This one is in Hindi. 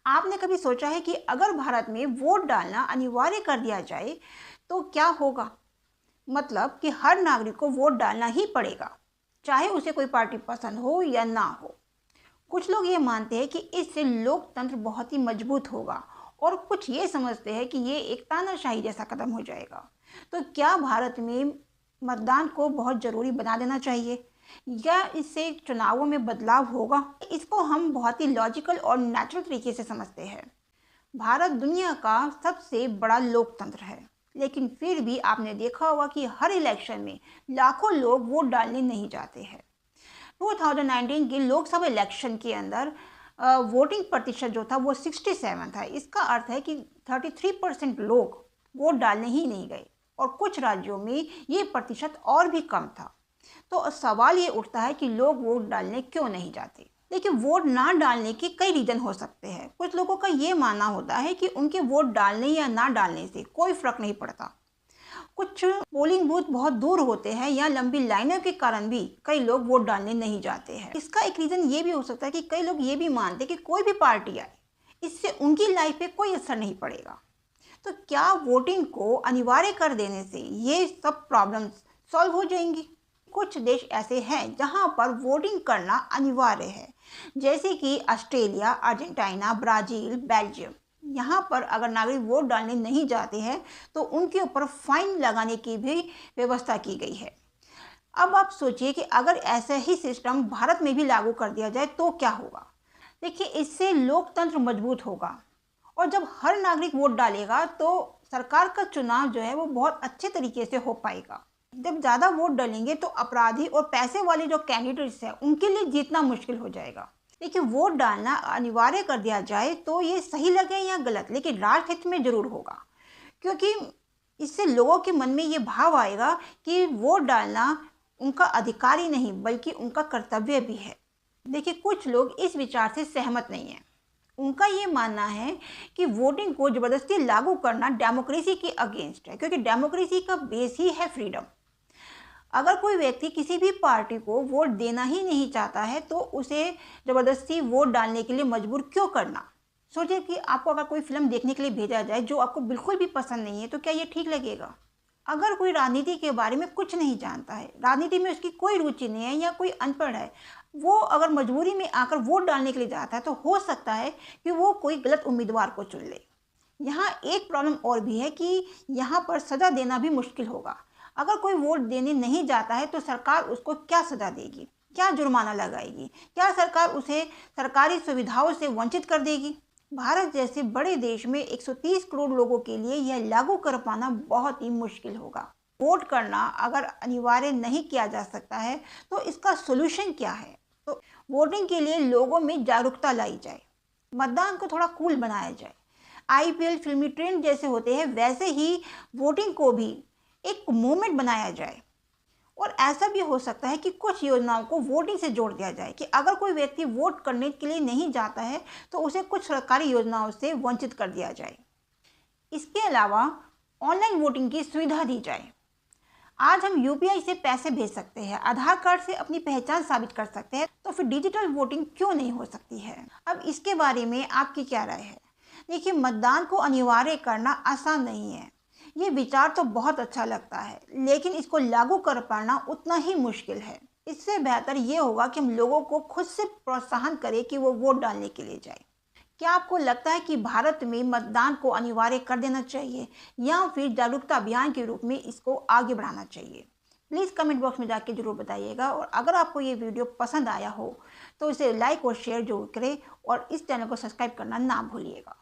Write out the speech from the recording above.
आपने कभी सोचा है कि अगर भारत में वोट डालना अनिवार्य कर दिया जाए तो क्या होगा? मतलब कि हर नागरिक को वोट डालना ही पड़ेगा, चाहे उसे कोई पार्टी पसंद हो या ना हो। कुछ लोग ये मानते हैं कि इससे लोकतंत्र बहुत ही मजबूत होगा और कुछ ये समझते हैं कि ये एक तानाशाही जैसा कदम हो जाएगा। तो क्या भारत में मतदान को बहुत ज़रूरी बना देना चाहिए या इससे चुनावों में बदलाव होगा? इसको हम बहुत ही लॉजिकल और नेचुरल तरीके से समझते हैं। भारत दुनिया का सबसे बड़ा लोकतंत्र है, लेकिन फिर भी आपने देखा होगा कि हर इलेक्शन में लाखों लोग वोट डालने नहीं जाते हैं। 2019 के लोकसभा इलेक्शन के अंदर वोटिंग प्रतिशत जो था वो 67 था। इसका अर्थ है कि 33% लोग वोट डालने ही नहीं गए और कुछ राज्यों में ये प्रतिशत और भी कम था। तो सवाल ये उठता है कि लोग वोट डालने क्यों नहीं जाते? देखिए, वोट ना डालने के कई रीज़न हो सकते हैं। कुछ लोगों का ये मानना होता है कि उनके वोट डालने या ना डालने से कोई फ़र्क नहीं पड़ता। कुछ पोलिंग बूथ बहुत दूर होते हैं या लंबी लाइनों के कारण भी कई लोग वोट डालने नहीं जाते हैं। इसका एक रीज़न ये भी हो सकता है कि कई लोग ये भी मानते हैं कि कोई भी पार्टी आए, इससे उनकी लाइफ पे कोई असर नहीं पड़ेगा। तो क्या वोटिंग को अनिवार्य कर देने से ये सब प्रॉब्लम्स सॉल्व हो जाएंगी? कुछ देश ऐसे हैं जहां पर वोटिंग करना अनिवार्य है, जैसे कि ऑस्ट्रेलिया, अर्जेंटीना, ब्राज़ील, बेल्जियम। यहाँ पर अगर नागरिक वोट डालने नहीं जाते हैं तो उनके ऊपर फाइन लगाने की भी व्यवस्था की गई है। अब आप सोचिए कि अगर ऐसा ही सिस्टम भारत में भी लागू कर दिया जाए तो क्या होगा? देखिए, इससे लोकतंत्र मजबूत होगा और जब हर नागरिक वोट डालेगा तो सरकार का चुनाव जो है वो बहुत अच्छे तरीके से हो पाएगा। जब ज़्यादा वोट डालेंगे तो अपराधी और पैसे वाले जो कैंडिडेट्स हैं उनके लिए जीतना मुश्किल हो जाएगा। देखिए, वोट डालना अनिवार्य कर दिया जाए तो ये सही लगे या गलत, लेकिन राष्ट्रहित में ज़रूर होगा, क्योंकि इससे लोगों के मन में ये भाव आएगा कि वोट डालना उनका अधिकार ही नहीं बल्कि उनका कर्तव्य भी है। देखिए, कुछ लोग इस विचार से सहमत नहीं हैं। उनका ये मानना है कि वोटिंग को ज़बरदस्ती लागू करना डेमोक्रेसी के अगेंस्ट है, क्योंकि डेमोक्रेसी का बेस ही है फ्रीडम। अगर कोई व्यक्ति किसी भी पार्टी को वोट देना ही नहीं चाहता है तो उसे ज़बरदस्ती वोट डालने के लिए मजबूर क्यों करना? सोचिए कि आपको अगर कोई फिल्म देखने के लिए भेजा जाए जो आपको बिल्कुल भी पसंद नहीं है, तो क्या ये ठीक लगेगा? अगर कोई राजनीति के बारे में कुछ नहीं जानता है, राजनीति में उसकी कोई रुचि नहीं है या कोई अनपढ़ है, वो अगर मजबूरी में आकर वोट डालने के लिए जाता है तो हो सकता है कि वो कोई गलत उम्मीदवार को चुन ले। यहाँ एक प्रॉब्लम और भी है कि यहाँ पर सज़ा देना भी मुश्किल होगा। अगर कोई वोट देने नहीं जाता है तो सरकार उसको क्या सज़ा देगी? क्या जुर्माना लगाएगी? क्या सरकार उसे सरकारी सुविधाओं से वंचित कर देगी? भारत जैसे बड़े देश में 130 करोड़ लोगों के लिए यह लागू कर पाना बहुत ही मुश्किल होगा। वोट करना अगर अनिवार्य नहीं किया जा सकता है तो इसका सोल्यूशन क्या है? तो वोटिंग के लिए लोगों में जागरूकता लाई जाए, मतदान को थोड़ा कूल बनाया जाए। आईपीएल फिल्मी ट्रेंड जैसे होते हैं वैसे ही वोटिंग को भी एक मूवमेंट बनाया जाए। और ऐसा भी हो सकता है कि कुछ योजनाओं को वोटिंग से जोड़ दिया जाए कि अगर कोई व्यक्ति वोट करने के लिए नहीं जाता है तो उसे कुछ सरकारी योजनाओं से वंचित कर दिया जाए। इसके अलावा ऑनलाइन वोटिंग की सुविधा दी जाए। आज हम यूपीआई से पैसे भेज सकते हैं, आधार कार्ड से अपनी पहचान साबित कर सकते हैं, तो फिर डिजिटल वोटिंग क्यों नहीं हो सकती है? अब इसके बारे में आपकी क्या राय है? देखिए, मतदान को अनिवार्य करना आसान नहीं है। ये विचार तो बहुत अच्छा लगता है, लेकिन इसको लागू कर पाना उतना ही मुश्किल है। इससे बेहतर ये होगा कि हम लोगों को खुद से प्रोत्साहन करें कि वो वोट डालने के लिए जाए। क्या आपको लगता है कि भारत में मतदान को अनिवार्य कर देना चाहिए या फिर जागरूकता अभियान के रूप में इसको आगे बढ़ाना चाहिए? प्लीज़ कमेंट बॉक्स में जाके ज़रूर बताइएगा और अगर आपको ये वीडियो पसंद आया हो तो इसे लाइक और शेयर जरूर करें और इस चैनल को सब्सक्राइब करना ना भूलिएगा।